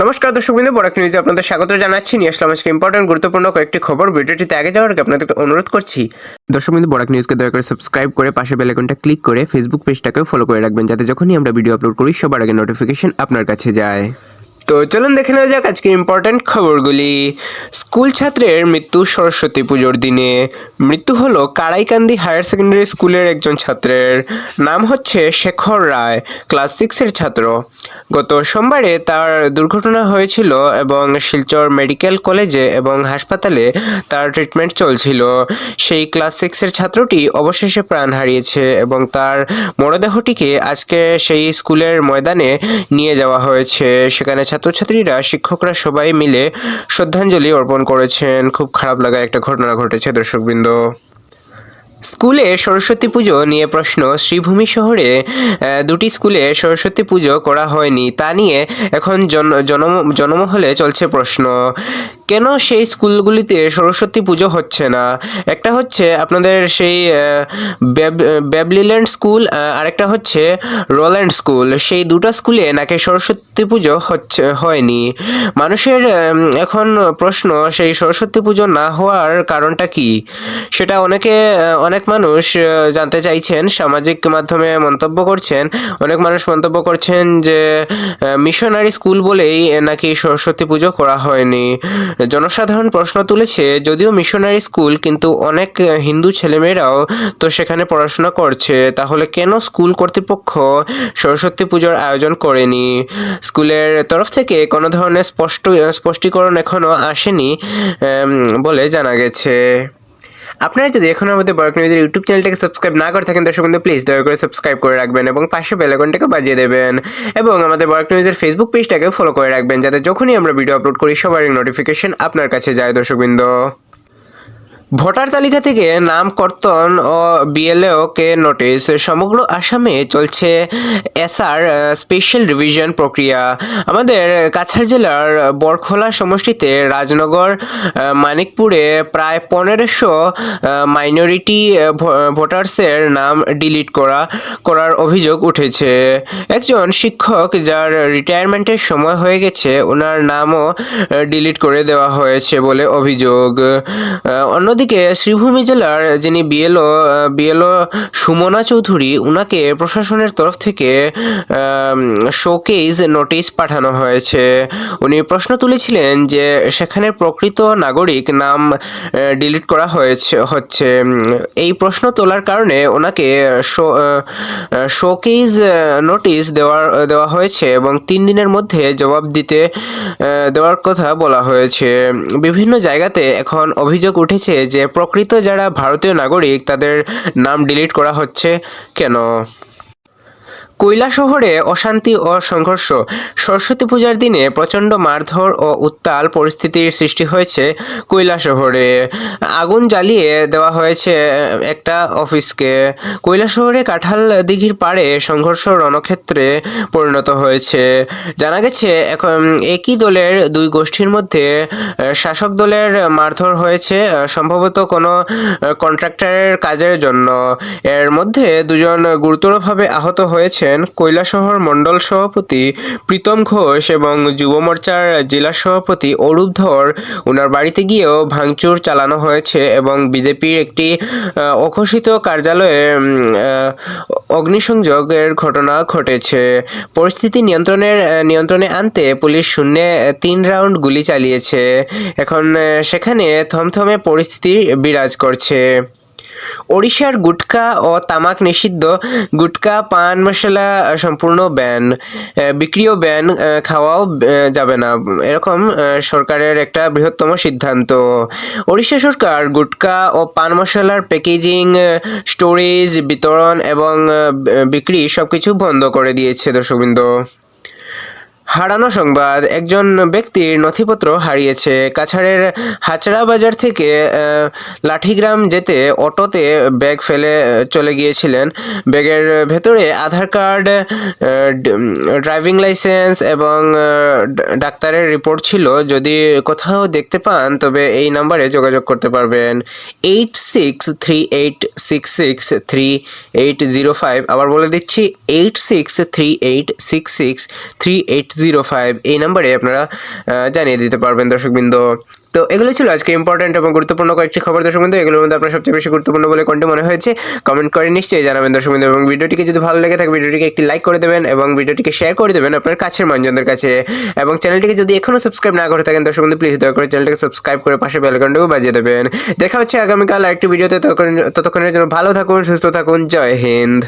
নমস্কার দর্শকবৃন্দ, বরাক নিউজে আপনাদের স্বাগত জানাচ্ছি। নিয়ে আসলাম আজকে ইম্পর্টেন্ট গুরুত্বপূর্ণ কয়েকটি খবর। ভিডিওটিতে আগে যাওয়ার আগে আপনাদেরকে অনুরোধ করছি দর্শকবৃন্দ, বরাক নিউজকে দয়া করে সাবস্ক্রাইব করে পাশে বেল আইকনটা ক্লিক করে ফেসবুক পেজটাকেও ফলো করে রাখবেন, যাতে যখনই আমরা ভিডিও আপলোড করি সবার আগে নোটিফিকেশন আপনার কাছে যায়। তো চলুন দেখে নেওয়া যাক আজকের ইম্পর্টেন্ট খবরগুলি। স্কুল ছাত্রের মৃত্যু সরস্বতী পুজোর দিনে। মৃত্যু হলো কাড়াইকান্দি হায়ার সেকেন্ডারি স্কুলের একজন ছাত্রের। নাম হচ্ছে শেখর রায়, ক্লাস 6-এর ছাত্র। গত সোমবারে তার দুর্ঘটনা হয়েছিল এবং শিলচর মেডিকেল কলেজে এবং হাসপাতালে তার ট্রিটমেন্ট চলছিল। সেই ক্লাস 6-এর ছাত্রটি অবশেষে প্রাণ হারিয়েছে এবং তার মরদেহটিকে আজকে সেই স্কুলের ময়দানে নিয়ে যাওয়া হয়েছে। সেখানে ছাত্রছাত্রীরা, শিক্ষকরা সবাই মিলে শ্রদ্ধাঞ্জলি অর্পণ করেছেন। খুব খারাপ লাগা একটা ঘটনা ঘটেছে দর্শকবৃন্দ। স্কুলে সরস্বতী পুজো নিয়ে প্রশ্ন। শ্রীভূমি শহরে দুটি স্কুলে সরস্বতী পুজো করা হয়নি, তা নিয়ে এখন জনমহলে চলছে প্রশ্ন। কেন সেই স্কুলগুলিতে সরস্বতী পুজো হচ্ছে না? একটা হচ্ছে আপনাদের সেই বেবলিল্যান্ড স্কুল, আরেকটা হচ্ছে রোল্যান্ড স্কুল। সেই দুটো স্কুলে নাকি সরস্বতী পুজো হয়নি। মানুষের এখন প্রশ্ন, সেই সরস্বতী পুজো না হওয়ার কারণটা কি? সেটা অনেক মানুষ জানতে চাইছেন, সামাজিক মাধ্যমে মন্তব্য করছেন। অনেক মানুষ মন্তব্য করছেন যে মিশনারি স্কুল বলেই নাকি সরস্বতী পুজো করা হয়নি। জনসাধারণ প্রশ্ন তুলেছে, যদিও মিশনারি স্কুল, কিন্তু অনেক হিন্দু ছেলেমেয়েরাও তো সেখানে পড়াশোনা করছে। তাহলে কেন স্কুল কর্তৃপক্ষ সরস্বতী পুজোর আয়োজন করেনি? স্কুলের তরফ থেকে কোনো ধরনের স্পষ্টীকরণ এখনও আসেনি বলে জানা গেছে। আপনারা যদি এখনও আমাদের বরাক নিউজের ইউটিউব চ্যানেলটাকে সাবস্ক্রাইব না করে থাকেন দর্শক বন্ধু, প্লিজ দয়া করে সাবস্ক্রাইব করে রাখবেন এবং পাশে বেল আইকনটাকে বাজিয়ে দেবেন এবং আমাদের বরাক নিউজের ফেসবুক পেজটাকে ফলো করে রাখবেন, যাতে যখনই আমরা ভিডিও আপলোড করি সবার নোটিফিকেশন আপনার কাছে যায় দর্শকবৃন্দ। ভোটার তালিকা থেকে নাম কর্তন ও বিএলওকে নোটিশ। সমগ্র আসামে চলছে এসআর স্পেশাল রিভিশন প্রক্রিয়া। আমাদের কাছাড় জেলার বরখোলা সমষ্টিতে রাজনগর মানিকপুরে প্রায় 1500 মাইনরিটি ভোটার্সের নাম ডিলিট করার অভিযোগ উঠেছে। একজন শিক্ষক যার রিটায়ারমেন্টের সময় হয়ে গেছে, ওনার নামও ডিলিট করে দেওয়া হয়েছে বলে অভিযোগ। অন্যদিকে শ্রীভূমি জেলার যিনি বিএলও সুমনা চৌধুরী, উনাকে প্রশাসনের তরফ থেকে শোকেজ নোটিশ পাঠানো হয়েছে। উনি প্রশ্ন তুলেছিলেন যে সেখানে প্রকৃত নাগরিক নাম ডিলিট করা হচ্ছে। এই প্রশ্ন তোলার কারণে ওনাকে শোকেজ নোটিশ দেওয়া হয়েছে এবং 3 দিনের মধ্যে জবাব দেওয়ার কথা বলা হয়েছে। বিভিন্ন জায়গাতে এখন অভিযোগ উঠেছে যে প্রকৃত যারা ভারতীয় নাগরিক তাদের নাম ডিলিট করা হচ্ছে কেন? কৈলাসহরে অশান্তি ও সংঘর্ষ। সরস্বতী পূজার দিনে প্রচণ্ড মারধর ও উত্তাল পরিস্থিতির সৃষ্টি হয়েছে কৈলাসহরে। আগুন জ্বালিয়ে দেওয়া হয়েছে একটা অফিসকে। কৈলাসহরে কাঁঠাল দিঘির পাড়ে সংঘর্ষ রণক্ষেত্রে পরিণত হয়েছে। জানা গেছে এখন একই দলের দুই গোষ্ঠীর মধ্যে শাসক দলের মারধর হয়েছে, সম্ভবত কোনো কন্ট্রাক্টরের কাজের জন্য। এর মধ্যে 2 জন গুরুতরভাবে আহত হয়েছেন কৈলাসহর মণ্ডল সভাপতি প্রীতম ঘোষ এবং যুব মোর্চার জেলা সভাপতি অরূপ ধর। ওনার বাড়িতে গিয়েও ভাঙচুর চালানো হয়েছে এবং বিজেপির একটি অঘোষিত কার্যালয়ে অগ্নিসংযোগের ঘটনা ঘটেছে। পরিস্থিতি নিয়ন্ত্রণে আনতে পুলিশ শূন্যে 3 রাউন্ড গুলি চালিয়েছে। এখন সেখানে থমথমে পরিস্থিতি বিরাজ করছে। ওড়িশার গুটখা ও তামাক নিষিদ্ধ। গুটখা, পান মশলা সম্পূর্ণ ব্যান, বিক্রিও ব্যান, খাওয়াও যাবে না, এরকম সরকারের একটা বৃহত্তম সিদ্ধান্ত। ওড়িশা সরকার গুটখা ও পান মশলার প্যাকেজিং, স্টোরেজ, বিতরণ এবং বিক্রি সবকিছু বন্ধ করে দিয়েছে দর্শকবৃন্দ। হারানো সংবাদ। একজন ব্যক্তির নথিপত্র হারিয়েছে। কাছাড়ের হাচড়া বাজার থেকে লাঠিগ্রাম যেতে অটোতে ব্যাগ ফেলে চলে গিয়েছিলেন। ব্যাগের ভেতরে আধার কার্ড, ড্রাইভিং লাইসেন্স এবং ডাক্তারের রিপোর্ট ছিল। যদি কোথাও দেখতে পান তবে এই নাম্বারে যোগাযোগ করতে পারবেন, 8638663805। আবার বলে দিচ্ছি, 8638663805। 605 এই নাম্বারে আপনারা জানিয়ে দিতে পারবেন দর্শকবৃন্দ। তো এগুলো ছিল আজকে ইম্পর্টেন্ট এবং গুরুত্বপূর্ণ কয়েকটি খবর দর্শকবৃন্দ। এগুলোর মধ্যে আপনার সবচেয়ে বেশি গুরুত্বপূর্ণ বলে কোনটি মনে হয়েছে কমেন্ট করে নিশ্চয়ই জানাবেন দর্শকবৃন্দ। এবং ভিডিওটিকে যদি ভালো লেগে থাকে ভিডিওটিকে একটি লাইক করে দেবেন এবং ভিডিওটিকে শেয়ার করে দেবেন আপনার কাছের মানুষজনদের কাছে। এবং চ্যানেলটিকে যদি এখনও সাবস্ক্রাইব না করে থাকেন দর্শকবৃন্দ প্লিজ দয়া করে চ্যানেলটিকে সাবস্ক্রাইব করে পাশে বেল আইকনটাও বাজিয়ে দেবেন। দেখা হচ্ছে আগামীকাল আরেকটি ভিডিওতে। ততক্ষণের জন্য ভালো থাকুন, সুস্থ থাকুন। জয় হিন্দ।